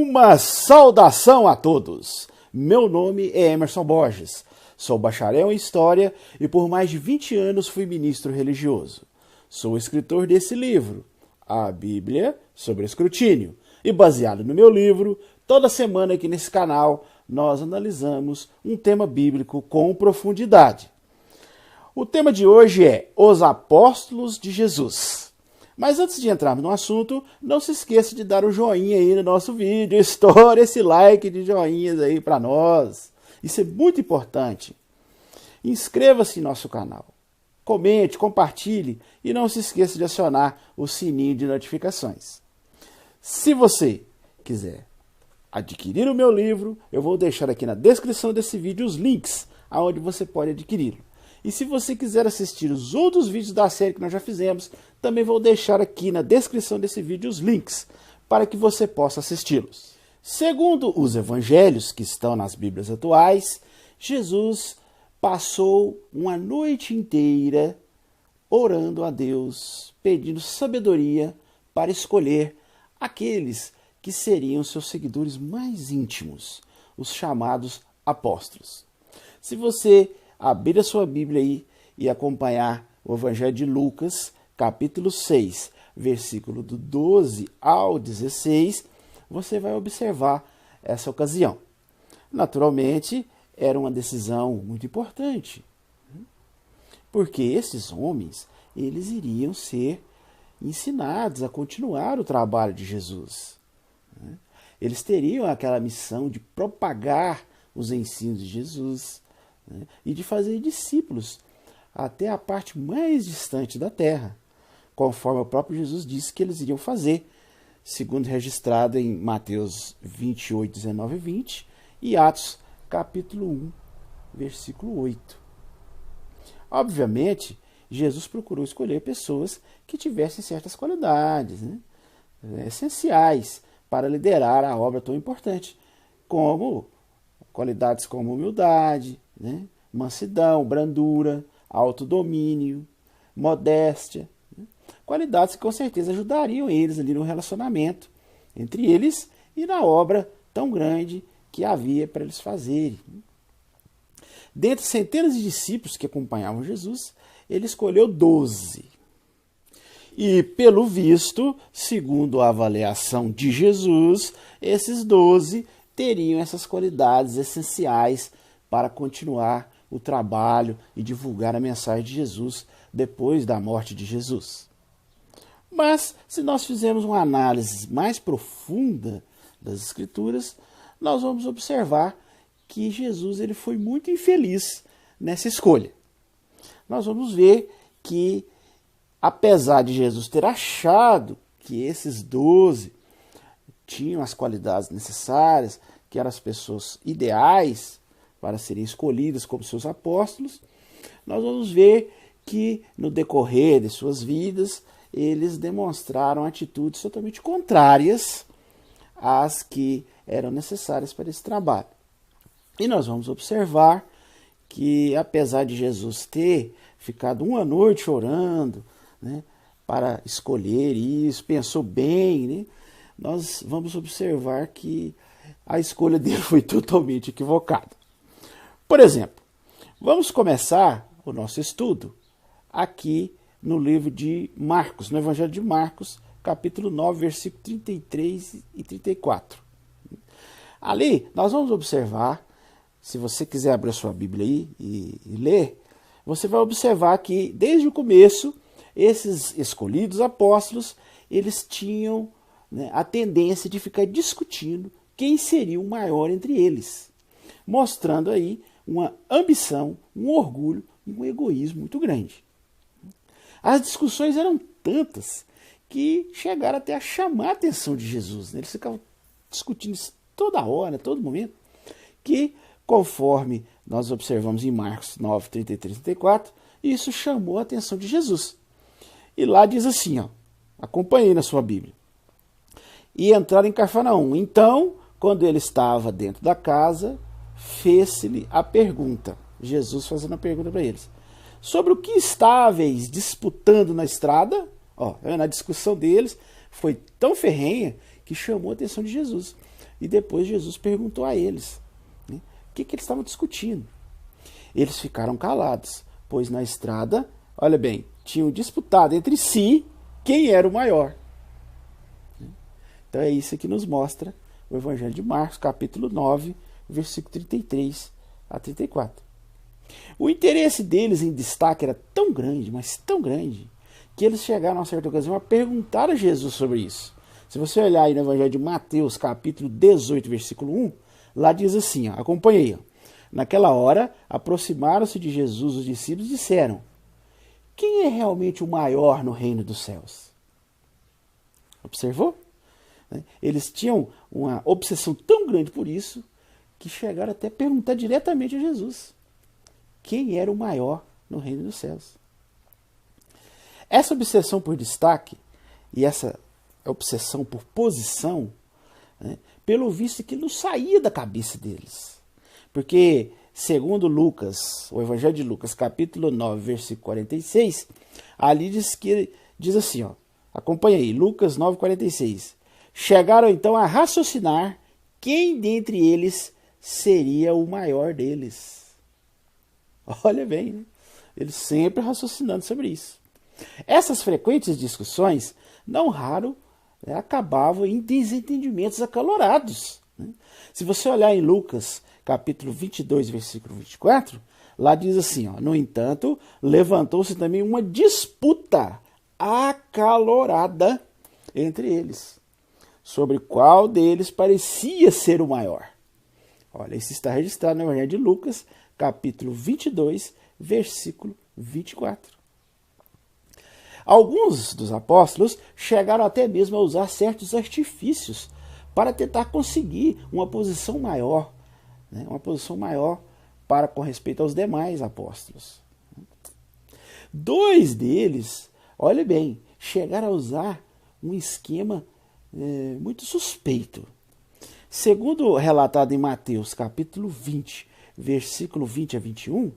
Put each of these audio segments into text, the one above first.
Uma saudação a todos! Meu nome é Emerson Borges, sou bacharel em História e por mais de 20 anos fui ministro religioso. Sou escritor desse livro, A Bíblia sobre Escrutínio, e baseado no meu livro, toda semana aqui nesse canal nós analisamos um tema bíblico com profundidade. O tema de hoje é Os Apóstolos de Jesus. Mas antes de entrarmos no assunto, não se esqueça de dar o joinha aí no nosso vídeo, estoure esse like de joinhas aí para nós. Isso é muito importante. Inscreva-se em nosso canal, comente, compartilhe e não se esqueça de acionar o sininho de notificações. Se você quiser adquirir o meu livro, eu vou deixar aqui na descrição desse vídeo os links aonde você pode adquiri-lo. E se você quiser assistir os outros vídeos da série que nós já fizemos, também vou deixar aqui na descrição desse vídeo os links para que você possa assisti-los. Segundo os evangelhos que estão nas Bíblias atuais, Jesus passou uma noite inteira orando a Deus, pedindo sabedoria para escolher aqueles que seriam seus seguidores mais íntimos, os chamados apóstolos. Se você abrir a sua Bíblia aí e acompanhar o Evangelho de Lucas, capítulo 6, versículo do 12 ao 16, você vai observar essa ocasião. Naturalmente, era uma decisão muito importante, porque esses homens, eles iriam ser ensinados a continuar o trabalho de Jesus. Eles teriam aquela missão de propagar os ensinos de Jesus, e de fazer discípulos até a parte mais distante da terra, conforme o próprio Jesus disse que eles iriam fazer, segundo registrado em Mateus 28, 19 e 20 e Atos capítulo 1, versículo 8. Obviamente, Jesus procurou escolher pessoas que tivessem certas qualidades, essenciais para liderar a obra tão importante, como qualidades como humildade, mansidão, brandura, autodomínio, modéstia, qualidades que com certeza ajudariam eles ali no relacionamento entre eles e na obra tão grande que havia para eles fazerem. Dentre centenas de discípulos que acompanhavam Jesus, ele escolheu 12. E, pelo visto, segundo a avaliação de Jesus, esses 12 teriam essas qualidades essenciais para continuar o trabalho e divulgar a mensagem de Jesus depois da morte de Jesus. Mas, se nós fizermos uma análise mais profunda das Escrituras, nós vamos observar que Jesus ele foi muito infeliz nessa escolha. Nós vamos ver que, apesar de Jesus ter achado que esses 12 tinham as qualidades necessárias, que eram as pessoas ideais para serem escolhidas como seus apóstolos, nós vamos ver que no decorrer de suas vidas, eles demonstraram atitudes totalmente contrárias às que eram necessárias para esse trabalho. E nós vamos observar que, apesar de Jesus ter ficado uma noite orando, para escolher isso, pensou bem, nós vamos observar que a escolha dele foi totalmente equivocada. Por exemplo, vamos começar o nosso estudo aqui no livro de Marcos, no Evangelho de Marcos, capítulo 9, versículo 33 e 34. Ali, nós vamos observar, se você quiser abrir a sua Bíblia aí e ler, você vai observar que, desde o começo, esses escolhidos apóstolos, eles tinham a tendência de ficar discutindo quem seria o maior entre eles, mostrando aí uma ambição, um orgulho e um egoísmo muito grande. As discussões eram tantas que chegaram até a chamar a atenção de Jesus. Eles ficavam discutindo isso toda hora, todo momento, que, conforme nós observamos em Marcos 9, 33 e 34, isso chamou a atenção de Jesus. E lá diz assim, acompanhei na sua Bíblia. E entraram em Cafarnaum. Então, quando ele estava dentro da casa, fez-se-lhe a pergunta. Jesus fazendo a pergunta para eles. Sobre o que estáveis disputando na estrada? Na discussão deles foi tão ferrenha que chamou a atenção de Jesus. e depois Jesus perguntou a eles, né, o que eles estavam discutindo. Eles ficaram calados, pois na estrada, olha bem, tinham disputado entre si quem era o maior. Então é isso que nos mostra o Evangelho de Marcos, capítulo 9, versículo 33 a 34. O interesse deles em destaque era tão grande, mas tão grande, que eles chegaram a certa ocasião a perguntar a Jesus sobre isso. Se você olhar aí no Evangelho de Mateus, capítulo 18, versículo 1, lá diz assim, ó, acompanha aí. Ó. Naquela hora, aproximaram-se de Jesus os discípulos e disseram, quem é realmente o maior no reino dos céus? Observou? Eles tinham uma obsessão tão grande por isso, que chegaram até a perguntar diretamente a Jesus quem era o maior no reino dos céus. Essa obsessão por destaque e essa obsessão por posição, né, pelo visto que não saía da cabeça deles. Porque, segundo Lucas, o Evangelho de Lucas, capítulo 9, versículo 46, ali diz assim, ó, acompanha aí, Lucas 9, 46. Chegaram então a raciocinar quem dentre eles seria o maior deles. Olha bem, né? Eles sempre raciocinando sobre isso. Essas frequentes discussões, não raro, acabavam em desentendimentos acalorados. Né? Se você olhar em Lucas, capítulo 22, versículo 24, lá diz assim, ó, no entanto, levantou-se também uma disputa acalorada entre eles, sobre qual deles parecia ser o maior. Olha, isso está registrado no Evangelho de Lucas, capítulo 22, versículo 24. Alguns dos apóstolos chegaram até mesmo a usar certos artifícios para tentar conseguir uma posição maior, né? Uma posição maior para com respeito aos demais apóstolos. 2 deles, olha bem, chegaram a usar um esquema muito suspeito. Segundo relatado em Mateus, capítulo 20, versículo 20 a 21,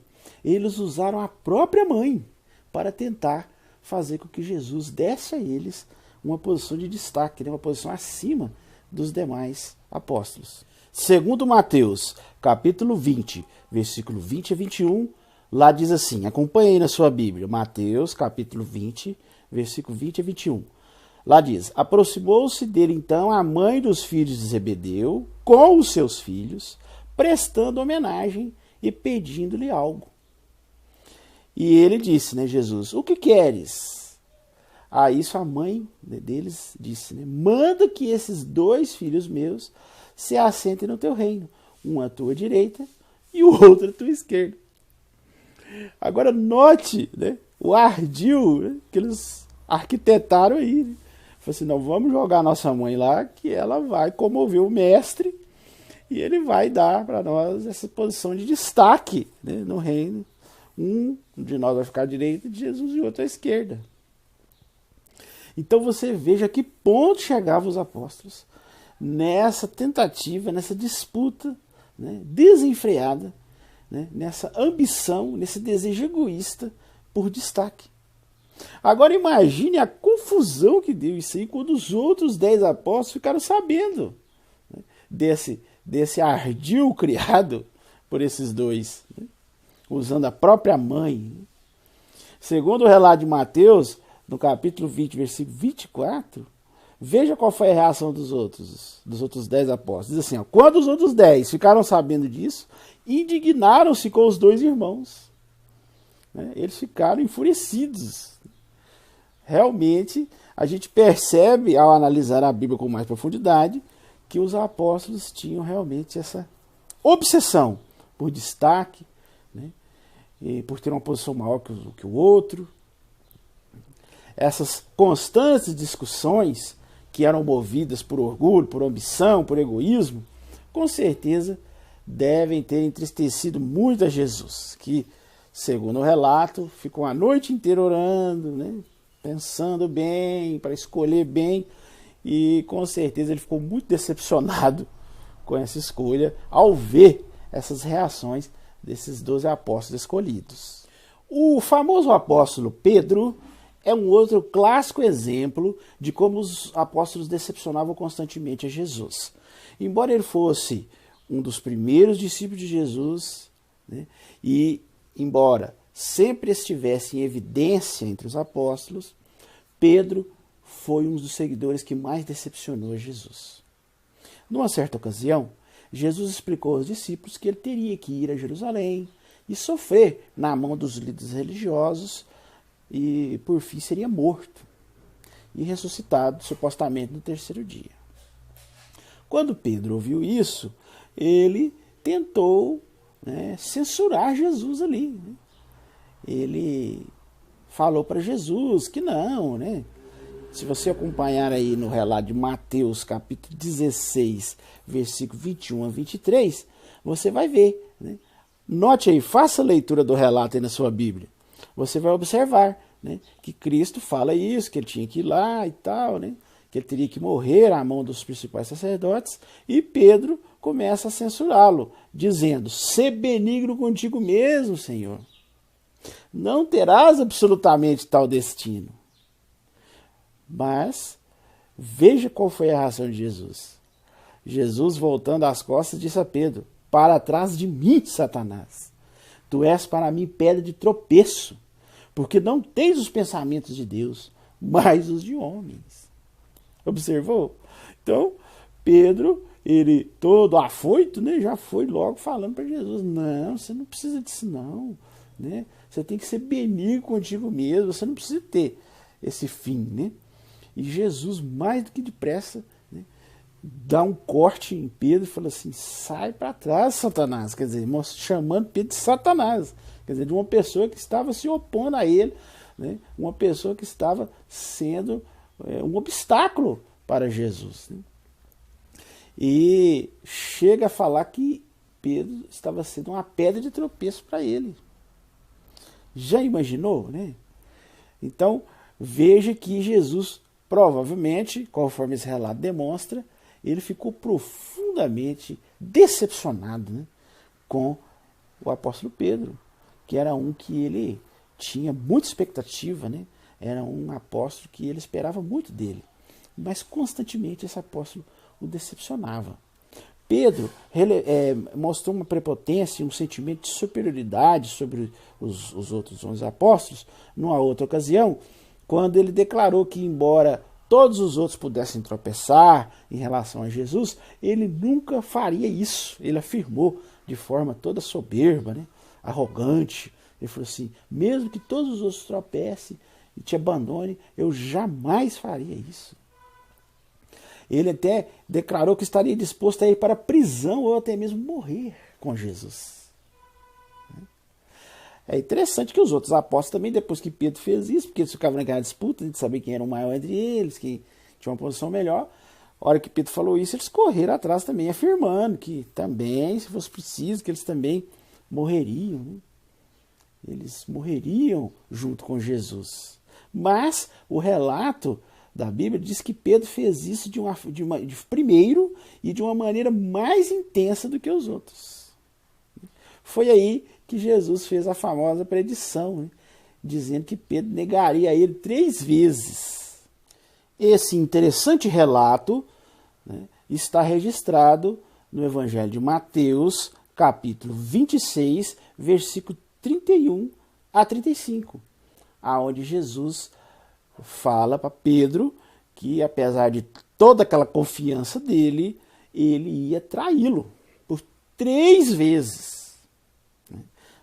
eles usaram a própria mãe para tentar fazer com que Jesus desse a eles uma posição de destaque, né? Uma posição acima dos demais apóstolos. Segundo Mateus, capítulo 20, versículo 20 a 21, lá diz assim, acompanhe aí na sua Bíblia, Mateus, capítulo 20, versículo 20 a 21. Lá diz, aproximou-se dele então a mãe dos filhos de Zebedeu com os seus filhos, prestando homenagem e pedindo-lhe algo. E ele disse, né, Jesus, o que queres? A isso a mãe deles disse, né, manda que esses 2 filhos meus se assentem no teu reino, um à tua direita e o outro à tua esquerda. Agora note, né, o ardil, né, que eles arquitetaram aí, né? Falei assim, não, vamos jogar nossa mãe lá, que ela vai comover o mestre e ele vai dar para nós essa posição de destaque, né, no reino. Um de nós vai ficar à direita de Jesus e o outro à esquerda. Então você veja que ponto chegavam os apóstolos nessa tentativa, nessa disputa, né, desenfreada, né, nessa ambição, nesse desejo egoísta por destaque. Agora imagine a confusão que deu isso aí quando os outros 10 apóstolos ficaram sabendo, né, desse ardil criado por esses 2, né, usando a própria mãe. Segundo o relato de Mateus, no capítulo 20, versículo 24, veja qual foi a reação dos outros 10 apóstolos. Diz assim, ó, quando os outros 10 ficaram sabendo disso, indignaram-se com os 2 irmãos. Né, eles ficaram enfurecidos. Realmente, a gente percebe, ao analisar a Bíblia com mais profundidade, que os apóstolos tinham realmente essa obsessão por destaque, né, e por ter uma posição maior que o outro. Essas constantes discussões que eram movidas por orgulho, por ambição, por egoísmo, com certeza devem ter entristecido muito a Jesus, que, segundo o relato, ficou a noite inteira orando, né, pensando bem, para escolher bem, e com certeza ele ficou muito decepcionado com essa escolha ao ver essas reações desses 12 apóstolos escolhidos. O famoso apóstolo Pedro é um outro clássico exemplo de como os apóstolos decepcionavam constantemente a Jesus. Embora ele fosse um dos primeiros discípulos de Jesus, né, e embora sempre estivesse em evidência entre os apóstolos, Pedro foi um dos seguidores que mais decepcionou a Jesus. Numa certa ocasião, Jesus explicou aos discípulos que ele teria que ir a Jerusalém e sofrer na mão dos líderes religiosos e, por fim, seria morto e ressuscitado, supostamente, no terceiro dia. Quando Pedro ouviu isso, ele tentou, né, censurar Jesus ali, né? Ele falou para Jesus que não, né? Se você acompanhar aí no relato de Mateus, capítulo 16, versículo 21 a 23, você vai ver, né? Note aí, faça a leitura do relato aí na sua Bíblia. Você vai observar, né, que Cristo fala isso, que ele tinha que ir lá e tal, né, que ele teria que morrer à mão dos principais sacerdotes, e Pedro começa a censurá-lo, dizendo: "Sê benigno contigo mesmo, Senhor. Não terás absolutamente tal destino." Mas veja qual foi a reação de Jesus. Jesus, voltando as costas, disse a Pedro: "Para trás de mim, Satanás. Tu és para mim pedra de tropeço, porque não tens os pensamentos de Deus, mas os de homens." Observou? Então, Pedro, ele todo afoito, né, já foi logo falando para Jesus: "Não, você não precisa disso não, né? Você tem que ser benigno contigo mesmo, você não precisa ter esse fim, né?" E Jesus, mais do que depressa, né, dá um corte em Pedro e fala assim: "Sai para trás, Satanás." Quer dizer, chamando Pedro de Satanás. Quer dizer, de uma pessoa que estava se opondo a ele, né, uma pessoa que estava sendo um obstáculo para Jesus, né? E chega a falar que Pedro estava sendo uma pedra de tropeço para ele. Já imaginou, né? Então, veja que Jesus, provavelmente, conforme esse relato demonstra, ele ficou profundamente decepcionado, né, com o apóstolo Pedro, que era um que ele tinha muita expectativa, né? Era um apóstolo que ele esperava muito dele, mas constantemente esse apóstolo o decepcionava. Pedro mostrou uma prepotência, um sentimento de superioridade sobre os outros 11 apóstolos, numa outra ocasião, quando ele declarou que, embora todos os outros pudessem tropeçar em relação a Jesus, ele nunca faria isso. Ele afirmou de forma toda soberba, né, arrogante. Ele falou assim: "Mesmo que todos os outros tropecem e te abandone, eu jamais faria isso." Ele até declarou que estaria disposto a ir para a prisão ou até mesmo morrer com Jesus. É interessante que os outros apóstolos também, depois que Pedro fez isso, porque eles ficavam naquela disputa de saber quem era o maior entre eles, quem tinha uma posição melhor, a hora que Pedro falou isso, eles correram atrás também, afirmando que também, se fosse preciso, que eles também morreriam, né? Eles morreriam junto com Jesus. Mas o relato da Bíblia diz que Pedro fez isso de primeiro e de uma maneira mais intensa do que os outros. Foi aí que Jesus fez a famosa predição, né, dizendo que Pedro negaria a ele 3 vezes. Esse interessante relato, né, está registrado no Evangelho de Mateus, capítulo 26, versículo 31 a 35, aonde Jesus fala para Pedro que, apesar de toda aquela confiança dele, ele ia traí-lo por 3 vezes.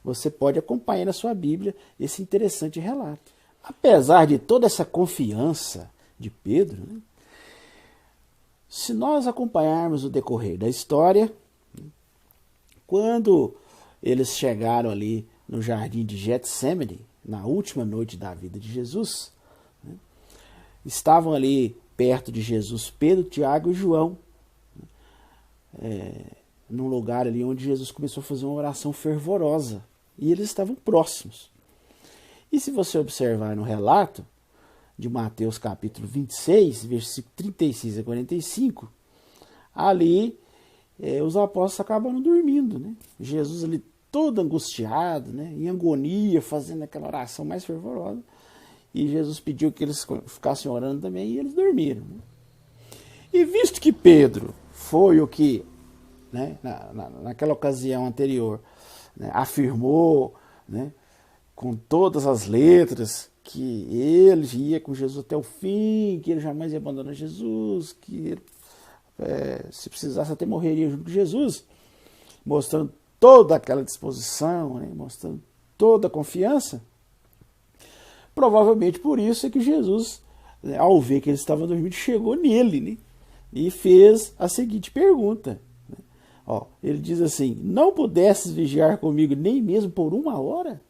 Você pode acompanhar na sua Bíblia esse interessante relato. Apesar de toda essa confiança de Pedro, né, se nós acompanharmos o decorrer da história, quando eles chegaram ali no jardim de Getsemane, na última noite da vida de Jesus, né, estavam ali perto de Jesus Pedro, Tiago e João, num lugar ali onde Jesus começou a fazer uma oração fervorosa, e eles estavam próximos. E se você observar no relato de Mateus capítulo 26, versículo 36 a 45, ali os apóstolos acabaram dormindo, né? Jesus ali todo angustiado, né, em agonia, fazendo aquela oração mais fervorosa, e Jesus pediu que eles ficassem orando também, e eles dormiram. E visto que Pedro foi o que, né, naquela ocasião anterior, né, afirmou, né, com todas as letras, que ele ia com Jesus até o fim, que ele jamais ia abandonar Jesus, que ele, se precisasse até morreria junto com Jesus, mostrando toda aquela disposição, né, mostrando toda a confiança. Provavelmente por isso é que Jesus, né, ao ver que ele estava dormindo, chegou nele, né, e fez a seguinte pergunta. Né? Ó, ele diz assim: não pudesses vigiar comigo nem mesmo por 1 hora?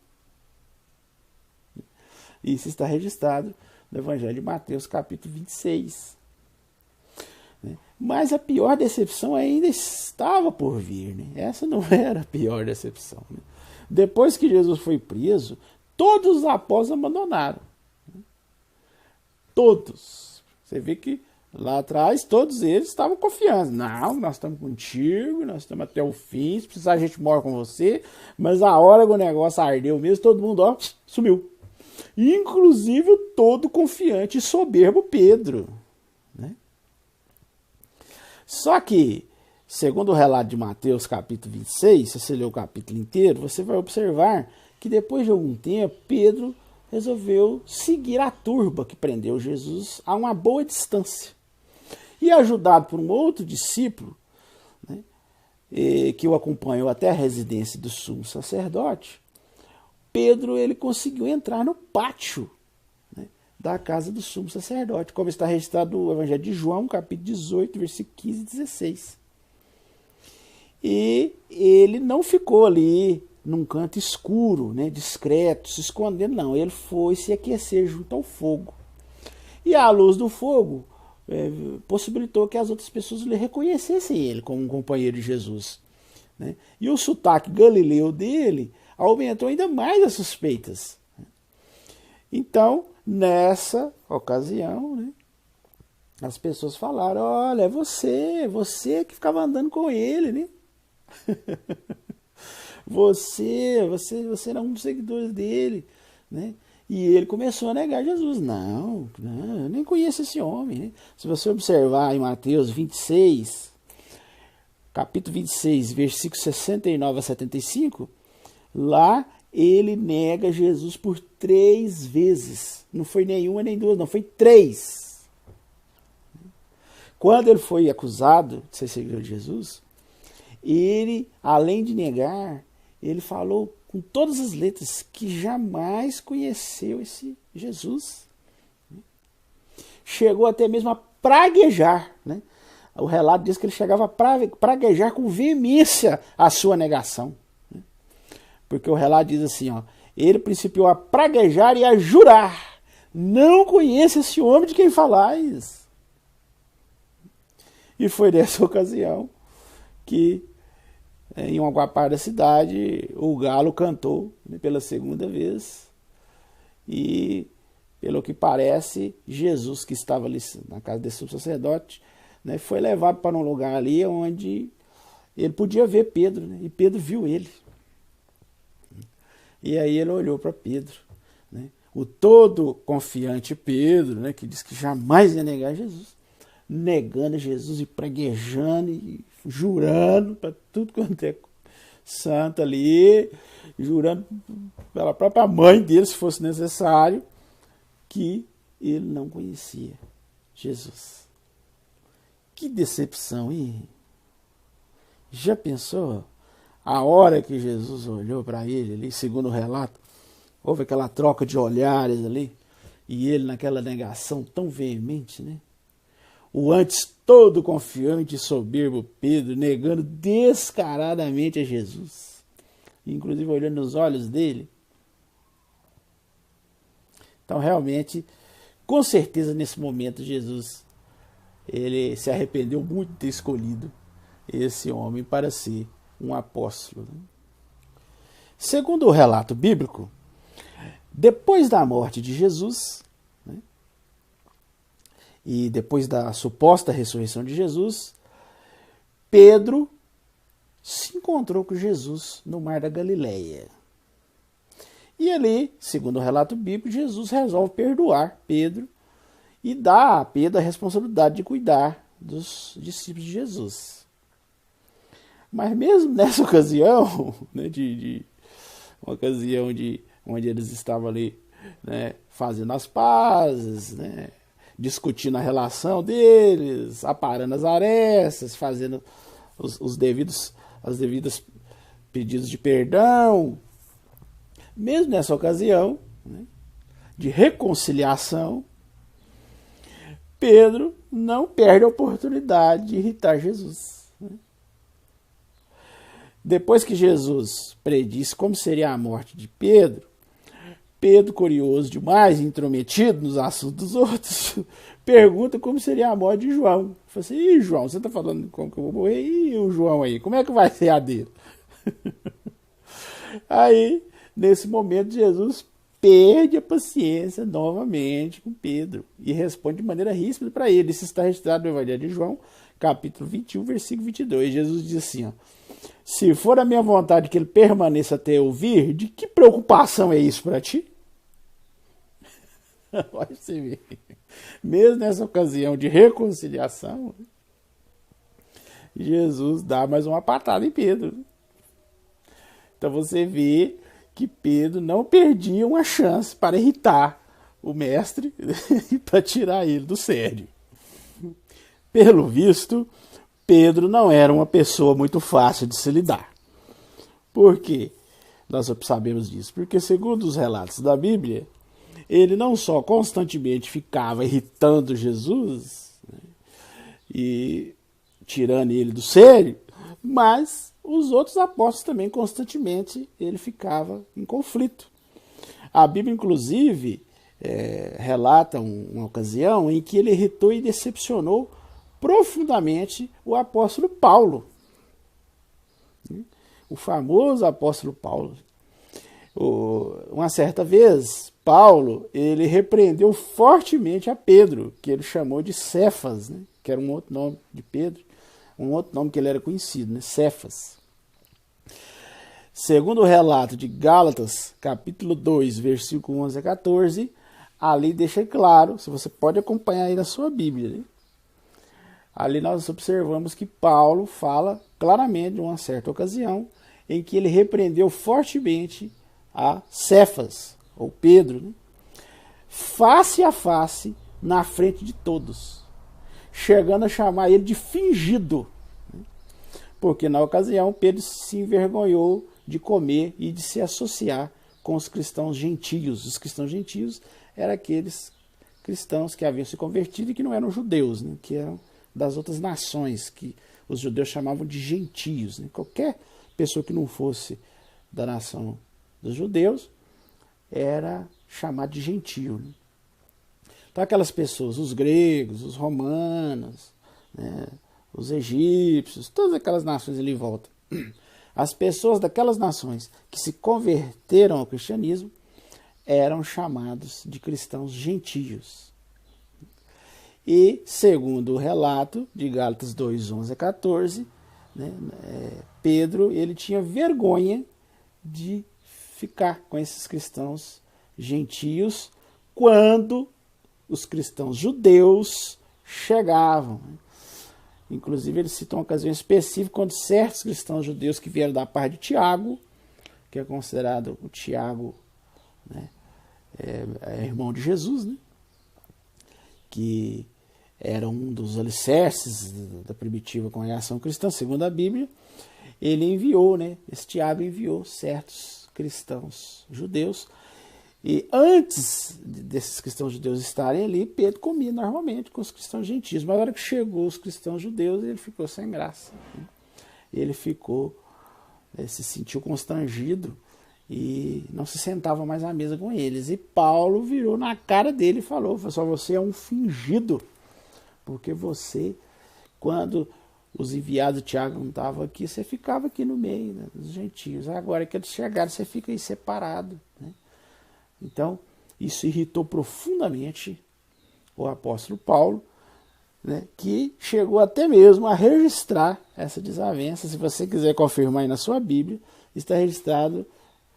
Isso está registrado no Evangelho de Mateus, capítulo 26. Né? Mas a pior decepção ainda estava por vir. Né? Essa não era a pior decepção. Né? Depois que Jesus foi preso, todos os apóstolos abandonaram. Né? Todos. Você vê que lá atrás todos eles estavam confiando. Não, nós estamos contigo, nós estamos até o fim, se precisar a gente morre com você. Mas a hora que o negócio ardeu mesmo, todo mundo ó, sumiu. Inclusive o todo confiante e soberbo Pedro. Né? Só que, segundo o relato de Mateus capítulo 26, se você ler o capítulo inteiro, você vai observar que depois de algum tempo, Pedro resolveu seguir a turba que prendeu Jesus a uma boa distância. E ajudado por um outro discípulo, né, que o acompanhou até a residência do sumo sacerdote, Pedro ele conseguiu entrar no pátio, né, da casa do sumo sacerdote, como está registrado no Evangelho de João, capítulo 18, versículo 15 e 16. E ele não ficou ali num canto escuro, né, discreto, se escondendo, não. Ele foi se aquecer junto ao fogo. E a luz do fogo possibilitou que as outras pessoas lhe reconhecessem ele como um companheiro de Jesus. Né? E o sotaque galileu dele aumentou ainda mais as suspeitas. Então, nessa ocasião, né, as pessoas falaram: olha, é você que ficava andando com ele, né? Você era um dos seguidores dele, né? E ele começou a negar Jesus. Não, eu nem conheço esse homem, né? Se você observar em Mateus 26, capítulo 26, versículos 69 a 75, lá ele nega Jesus por 3 vezes. Não foi nenhuma nem duas, não, foi 3. Quando ele foi acusado de ser seguidor de Jesus, ele, além de negar, ele falou com todas as letras que jamais conheceu esse Jesus. Chegou até mesmo a praguejar, né? O relato diz que ele chegava a praguejar com veemência a sua negação. Né? Porque o relato diz assim, ó, ele principiou a praguejar e a jurar: não conheço esse homem de quem falais. E foi nessa ocasião que, em uma parte da cidade, o galo cantou, né, pela segunda vez. E, pelo que parece, Jesus, que estava ali na casa desse sumo sacerdote, né, foi levado para um lugar ali onde ele podia ver Pedro, né, e Pedro viu ele. E aí ele olhou para Pedro, né, o todo confiante Pedro, né, que disse que jamais ia negar Jesus, negando Jesus e praguejando e jurando para tudo quanto é santo ali, jurando pela própria mãe dele, se fosse necessário, que ele não conhecia Jesus. Que decepção, hein? Já pensou? A hora que Jesus olhou para ele ali, segundo o relato, houve aquela troca de olhares ali, e ele naquela negação tão veemente, né? O antes todo confiante e soberbo Pedro negando descaradamente a Jesus, inclusive olhando nos olhos dele. Então, realmente, com certeza, nesse momento, Jesus ele se arrependeu muito de ter escolhido esse homem para ser um apóstolo. Segundo o relato bíblico, depois da morte de Jesus, né, e depois da suposta ressurreição de Jesus, Pedro se encontrou com Jesus no mar da Galileia. E ali, segundo o relato bíblico, Jesus resolve perdoar Pedro e dá a Pedro a responsabilidade de cuidar dos discípulos de Jesus. Mas mesmo nessa ocasião, né, uma ocasião onde eles estavam ali, né, fazendo as pazes, né, discutindo a relação deles, aparando as arestas, fazendo os devidos pedidos de perdão. Mesmo nessa ocasião, né, de reconciliação, Pedro não perde a oportunidade de irritar Jesus. Né? Depois que Jesus predisse como seria a morte de Pedro, Pedro, curioso demais, intrometido nos assuntos dos outros, pergunta como seria a morte de João. Fala assim: e João, você está falando como que eu vou morrer? E o João aí, como é que vai ser a dele? Aí, nesse momento, Jesus perde a paciência novamente com Pedro e responde de maneira ríspida para ele. Isso está registrado no Evangelho de João, capítulo 21, versículo 22. Jesus diz assim, ó: se for a minha vontade que ele permaneça até eu vir, de que preocupação é isso para ti? Olha você ver. Mesmo nessa ocasião de reconciliação, Jesus dá mais uma patada em Pedro. Então você vê que Pedro não perdia uma chance para irritar o mestre e para tirar ele do sério. Pelo visto, Pedro não era uma pessoa muito fácil de se lidar. Por quê? Nós sabemos disso. Porque, segundo os relatos da Bíblia, ele não só constantemente ficava irritando Jesus, né, e tirando ele do sério, mas os outros apóstolos também constantemente ele ficava em conflito. A Bíblia, inclusive, relata uma ocasião em que ele irritou e decepcionou profundamente o apóstolo Paulo. O famoso apóstolo Paulo. Uma certa vez, Paulo ele repreendeu fortemente a Pedro, que ele chamou de Cefas, né? Que era um outro nome de Pedro, um outro nome que ele era conhecido, né? Cefas. Segundo o relato de Gálatas, capítulo 2, versículo 11 a 14, ali deixa claro, se você pode acompanhar aí na sua Bíblia, né? Ali nós observamos que Paulo fala claramente de uma certa ocasião em que ele repreendeu fortemente a Cefas, ou Pedro, né? Face a face, na frente de todos, chegando a chamar ele de fingido, né? Porque na ocasião Pedro se envergonhou de comer e de se associar com os cristãos gentios. Os cristãos gentios eram aqueles cristãos que haviam se convertido e que não eram judeus, né? Que eram das outras nações, que os judeus chamavam de gentios, né? Qualquer pessoa que não fosse da nação dos judeus era chamado de gentio, né? Então aquelas pessoas, os gregos, os romanos, né, os egípcios, todas aquelas nações ali em volta, as pessoas daquelas nações que se converteram ao cristianismo eram chamados de cristãos gentios. E, segundo o relato de Gálatas 2, 11 a 14, né, Pedro ele tinha vergonha de ficar com esses cristãos gentios quando os cristãos judeus chegavam. Inclusive, ele cita uma ocasião específica quando certos cristãos judeus que vieram da parte de Tiago, que é considerado o Tiago, né, irmão de Jesus, né, que era um dos alicerces da primitiva congregação cristã, segundo a Bíblia, ele enviou, né, esse Tiago enviou certos cristãos judeus. E antes desses cristãos judeus estarem ali, Pedro comia normalmente com os cristãos gentios. Mas na hora que chegou os cristãos judeus, ele ficou sem graça, né? Ele ficou, se sentiu constrangido e não se sentava mais à mesa com eles. E Paulo virou na cara dele e falou: só você é um fingido, porque você, quando os enviados de Tiago não estavam aqui, você ficava aqui no meio, né, dos gentios. Agora que eles chegaram, você fica aí separado, né? Então, isso irritou profundamente o apóstolo Paulo, né, que chegou até mesmo a registrar essa desavença. Se você quiser confirmar aí na sua Bíblia, está registrado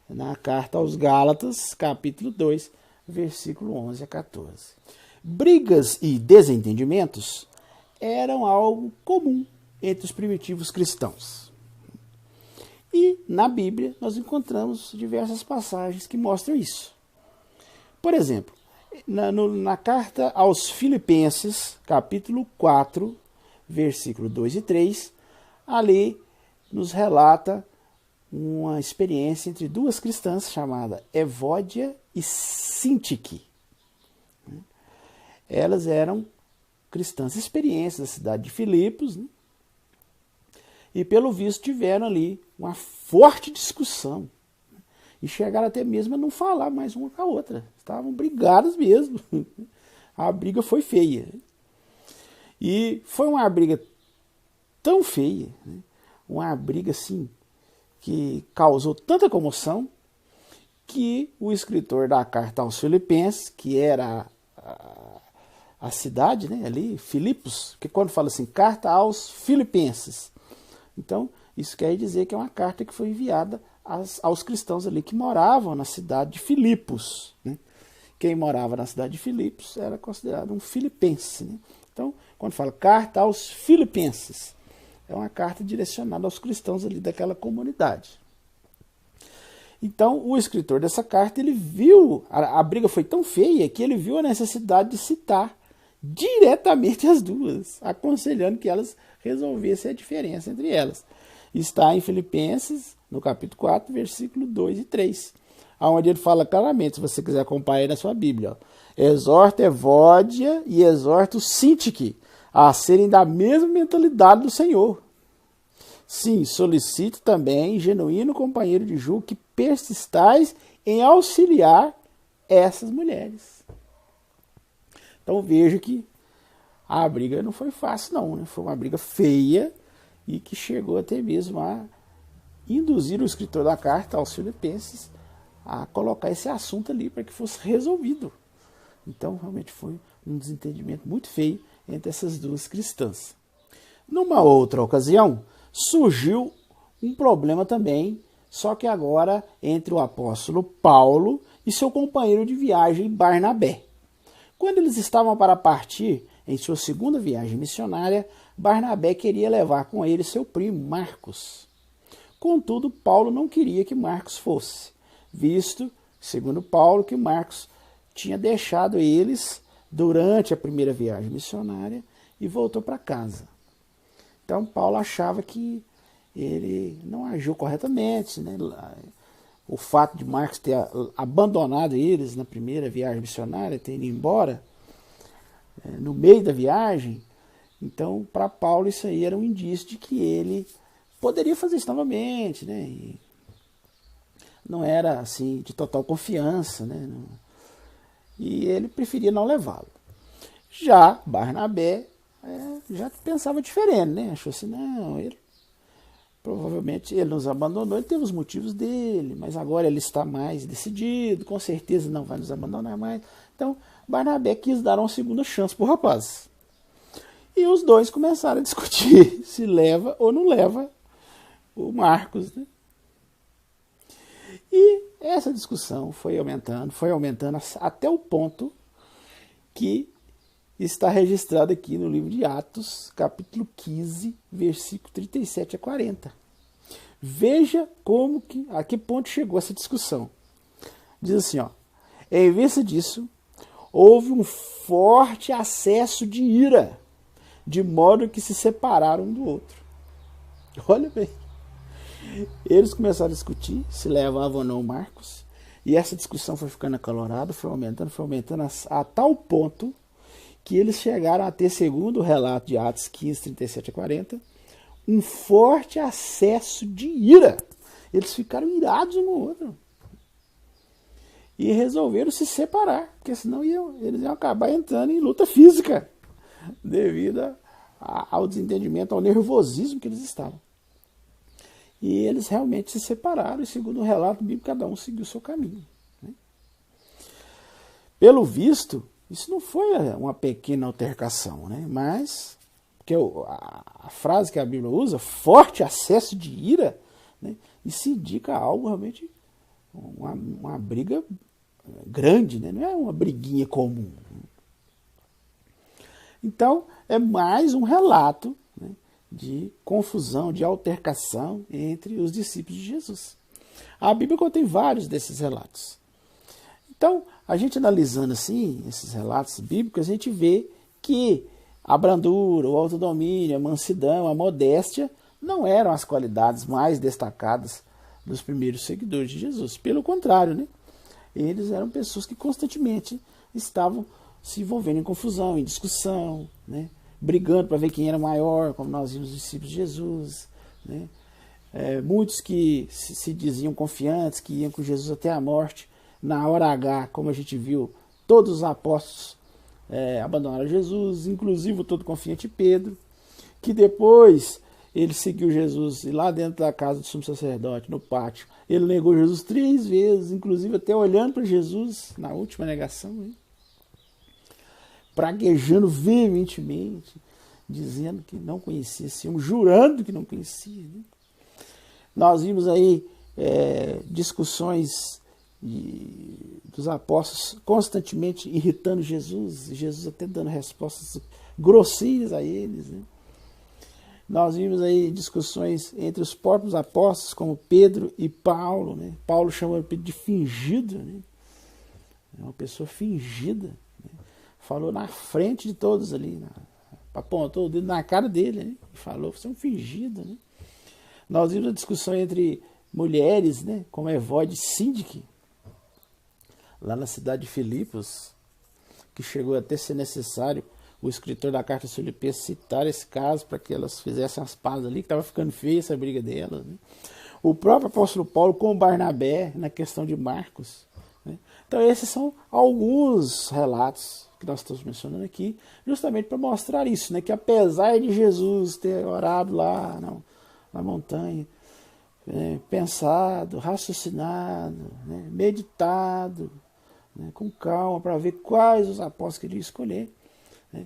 na carta aos Gálatas, capítulo 2, versículo 11 a 14. Brigas e desentendimentos eram algo comum entre os primitivos cristãos. E na Bíblia nós encontramos diversas passagens que mostram isso. Por exemplo, na carta aos Filipenses, capítulo 4, versículo 2 e 3, ali nos relata uma experiência entre duas cristãs chamada Evódia e Sintique. Elas eram cristãs experientes da cidade de Filipos, né? E pelo visto tiveram ali uma forte discussão. E chegaram até mesmo a não falar mais uma com a outra. Estavam brigadas mesmo. A briga foi feia. E foi uma briga tão feia, né? Uma briga assim, que causou tanta comoção, que o escritor da carta aos Filipenses, que era a cidade, né, ali, Filipos, que quando fala assim, carta aos Filipenses, então isso quer dizer que é uma carta que foi enviada aos cristãos ali que moravam na cidade de Filipos, né? Quem morava na cidade de Filipos era considerado um filipense, né? Então, quando fala carta aos Filipenses, é uma carta direcionada aos cristãos ali daquela comunidade. Então, o escritor dessa carta, ele viu, a briga foi tão feia que ele viu a necessidade de citar diretamente as duas, aconselhando que elas resolvessem a diferença entre elas. Está em Filipenses, no capítulo 4, versículo 2 e 3, onde ele fala claramente, se você quiser acompanhar aí na sua Bíblia, ó, exorta Evódia e exorta o Sintique a serem da mesma mentalidade do Senhor. Sim, solicito também, genuíno companheiro de julgo, que persistais em auxiliar essas mulheres. Então veja que a briga não foi fácil não, né? Foi uma briga feia e que chegou até mesmo a induzir o escritor da carta aos Filipenses a colocar esse assunto ali para que fosse resolvido. Então realmente foi um desentendimento muito feio entre essas duas cristãs. Numa outra ocasião, surgiu um problema também, só que agora entre o apóstolo Paulo e seu companheiro de viagem Barnabé. Quando eles estavam para partir em sua segunda viagem missionária, Barnabé queria levar com ele seu primo Marcos. Contudo, Paulo não queria que Marcos fosse, visto, segundo Paulo, que Marcos tinha deixado eles durante a primeira viagem missionária e voltou para casa. Então Paulo achava que ele não agiu corretamente, né? O fato de Marcos ter abandonado eles na primeira viagem missionária, ter ido embora no meio da viagem, então para Paulo isso aí era um indício de que ele poderia fazer isso novamente, né? E não era assim de total confiança, né? E ele preferia não levá-lo. Já Barnabé já pensava diferente, né? Achou assim, não, ele provavelmente ele nos abandonou, ele teve os motivos dele, mas agora ele está mais decidido, com certeza não vai nos abandonar mais. Então, Barnabé quis dar uma segunda chance para o rapaz. E os dois começaram a discutir se leva ou não leva o Marcos, né? E essa discussão foi aumentando até o ponto que está registrado aqui no livro de Atos, capítulo 15, versículo 37 a 40. Veja a que ponto chegou essa discussão. Diz assim, ó, em vista disso, houve um forte acesso de ira, de modo que se separaram um do outro. Olha bem. Eles começaram a discutir se levavam ou não Marcos, e essa discussão foi ficando acalorada, foi aumentando a tal ponto que eles chegaram a ter, segundo o relato de Atos 15, 37 a 40, um forte acesso de ira. Eles ficaram irados um no outro. E resolveram se separar, porque senão eles iam acabar entrando em luta física, devido ao desentendimento, ao nervosismo que eles estavam. E eles realmente se separaram, e segundo o relato bíblico, cada um seguiu o seu caminho, né? Pelo visto, isso não foi uma pequena altercação, né? Mas, porque a frase que a Bíblia usa, forte acesso de ira, né? Isso indica algo realmente, uma briga grande, né? Não é uma briguinha comum. Então, é mais um relato, né, de confusão, de altercação entre os discípulos de Jesus. A Bíblia contém vários desses relatos. Então, a gente analisando assim esses relatos bíblicos, a gente vê que a brandura, o autodomínio, a mansidão, a modéstia não eram as qualidades mais destacadas dos primeiros seguidores de Jesus. Pelo contrário, né? Eles eram pessoas que constantemente estavam se envolvendo em confusão, em discussão, né? Brigando para ver quem era maior, como nós vimos os discípulos de Jesus, né? Muitos que se diziam confiantes, que iam com Jesus até a morte, na hora H, como a gente viu, todos os apóstolos abandonaram Jesus, inclusive o todo confiante Pedro, que depois ele seguiu Jesus e lá dentro da casa do sumo sacerdote, no pátio, ele negou Jesus 3 vezes, inclusive até olhando para Jesus na última negação, hein? Praguejando veementemente, dizendo que não conhecia esse homem, jurando que não conhecia, né? Nós vimos aí discussões dos apóstolos constantemente irritando Jesus, e Jesus até dando respostas grosseiras a eles, né? Nós vimos aí discussões entre os próprios apóstolos, como Pedro e Paulo, né? Paulo chamando Pedro de fingido, né? É uma pessoa fingida, né? Falou na frente de todos ali, apontou o dedo na cara dele, né? E falou, você é um fingido, né? Nós vimos a discussão entre mulheres, né? Como Evódia e Síndique, lá na cidade de Filipos, que chegou até ser necessário o escritor da carta aos Filipenses citar esse caso para que elas fizessem as pazes ali, que estava ficando feia essa briga delas, né? O próprio apóstolo Paulo com Barnabé na questão de Marcos, né? Então esses são alguns relatos que nós estamos mencionando aqui, justamente para mostrar isso, né? Que apesar de Jesus ter orado lá na montanha, pensado, raciocinado, né? Meditado, né? Com calma para ver quais os apóstolos que ele ia escolher, né?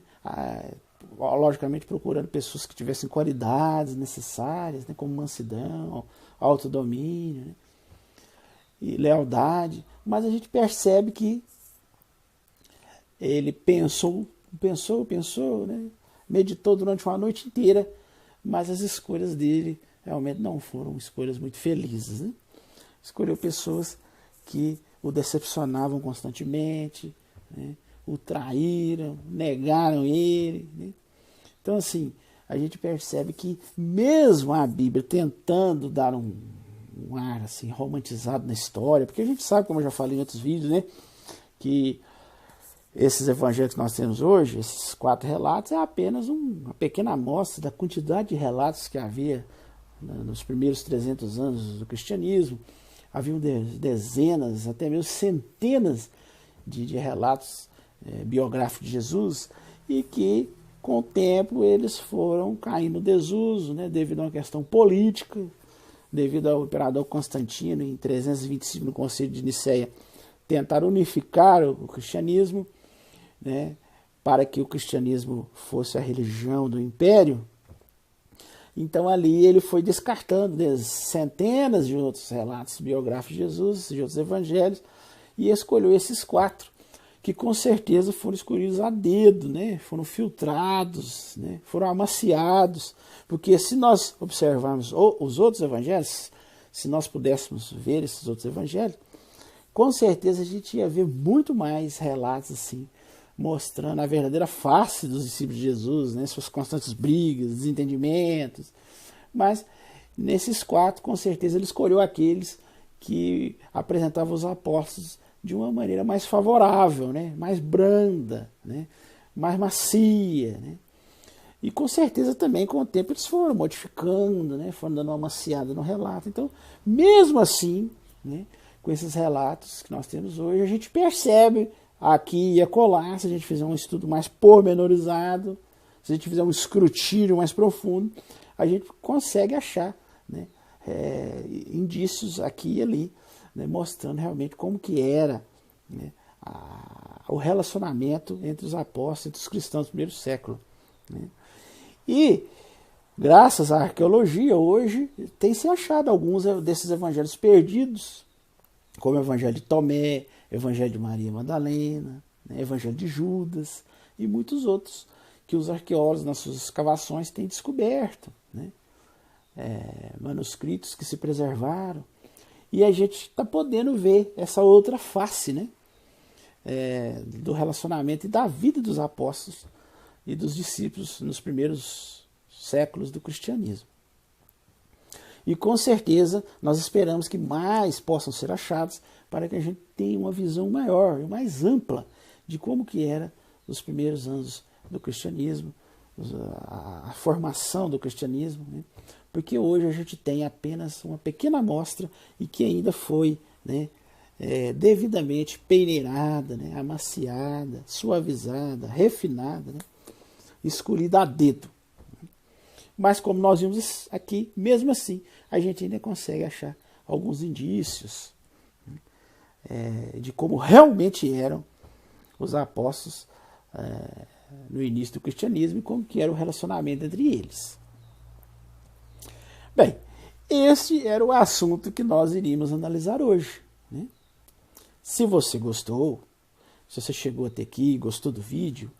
Logicamente procurando pessoas que tivessem qualidades necessárias, né? Como mansidão, autodomínio, né? E lealdade, mas a gente percebe que ele pensou, né? Meditou durante uma noite inteira, mas as escolhas dele realmente não foram escolhas muito felizes, né? Escolheu pessoas que o decepcionavam constantemente, né? O traíram, negaram ele, né? Então assim, a gente percebe que mesmo a Bíblia tentando dar um ar assim, romantizado na história, porque a gente sabe, como eu já falei em outros vídeos, né? Que esses evangelhos que nós temos hoje, esses 4 relatos, é apenas uma pequena amostra da quantidade de relatos que havia nos primeiros 300 anos do cristianismo. Haviam dezenas, até mesmo centenas de relatos biográficos de Jesus, e que com o tempo eles foram caindo no desuso, né, devido a uma questão política, devido ao imperador Constantino, em 325, no Concílio de Nicéia, tentar unificar o cristianismo, né, para que o cristianismo fosse a religião do império. Então ali ele foi descartando centenas de outros relatos biográficos de Jesus, de outros evangelhos, e escolheu esses 4, que com certeza foram escolhidos a dedo, né? Foram filtrados, né? Foram amaciados, porque se nós observarmos os outros evangelhos, se nós pudéssemos ver esses outros evangelhos, com certeza a gente ia ver muito mais relatos assim, mostrando a verdadeira face dos discípulos de Jesus, né? Suas constantes brigas, desentendimentos. Mas nesses 4, com certeza, ele escolheu aqueles que apresentavam os apóstolos de uma maneira mais favorável, né? Mais branda, né? Mais macia, né? E com certeza também com o tempo eles foram modificando, né? Foram dando uma maciada no relato. Então, mesmo assim, né? Com esses relatos que nós temos hoje, a gente percebe aqui e acolá, se a gente fizer um estudo mais pormenorizado, se a gente fizer um escrutínio mais profundo, a gente consegue achar, né, indícios aqui e ali, né, mostrando realmente como que era, né, o relacionamento entre os apóstolos, entre os cristãos do primeiro século, né. E, graças à arqueologia, hoje tem se achado alguns desses evangelhos perdidos, como o Evangelho de Tomé, Evangelho de Maria Madalena, né, Evangelho de Judas e muitos outros que os arqueólogos nas suas escavações têm descoberto, né? Manuscritos que se preservaram, e a gente está podendo ver essa outra face, né? Do relacionamento e da vida dos apóstolos e dos discípulos nos primeiros séculos do cristianismo. E com certeza nós esperamos que mais possam ser achados para que a gente tenha uma visão maior e mais ampla de como que era os primeiros anos do cristianismo, a formação do cristianismo, né? Porque hoje a gente tem apenas uma pequena amostra e que ainda foi, né, devidamente peneirada, né, amaciada, suavizada, refinada, né, escolhida a dedo. Mas como nós vimos aqui, mesmo assim, a gente ainda consegue achar alguns indícios de como realmente eram os apóstolos no início do cristianismo e como que era o relacionamento entre eles. Bem, esse era o assunto que nós iríamos analisar hoje, né? Se você gostou, se você chegou até aqui e gostou do vídeo,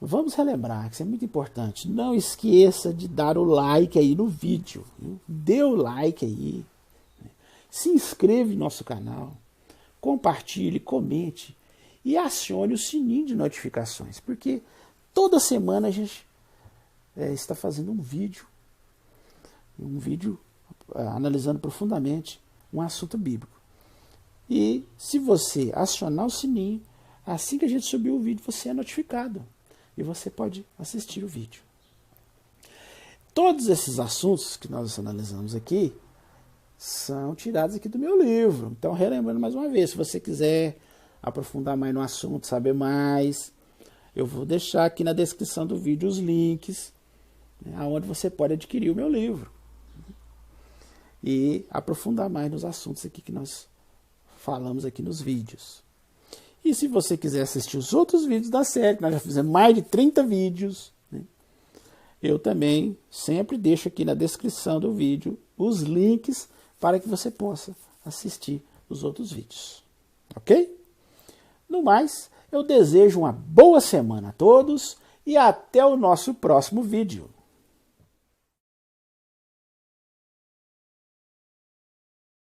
vamos relembrar que isso é muito importante. Não esqueça de dar o like aí no vídeo, viu? Dê o like aí, né? Se inscreva no nosso canal, compartilhe, comente e acione o sininho de notificações, porque toda semana a gente está fazendo um vídeo analisando profundamente um assunto bíblico. E se você acionar o sininho, assim que a gente subir o vídeo, você é notificado e você pode assistir o vídeo. Todos esses assuntos que nós analisamos aqui são tirados aqui do meu livro. Então, relembrando mais uma vez, se você quiser aprofundar mais no assunto, saber mais, eu vou deixar aqui na descrição do vídeo os links, né, onde você pode adquirir o meu livro e aprofundar mais nos assuntos aqui que nós falamos aqui nos vídeos. E se você quiser assistir os outros vídeos da série, nós já fizemos mais de 30 vídeos, né, eu também sempre deixo aqui na descrição do vídeo os links para que você possa assistir os outros vídeos. Ok? No mais, eu desejo uma boa semana a todos e até o nosso próximo vídeo.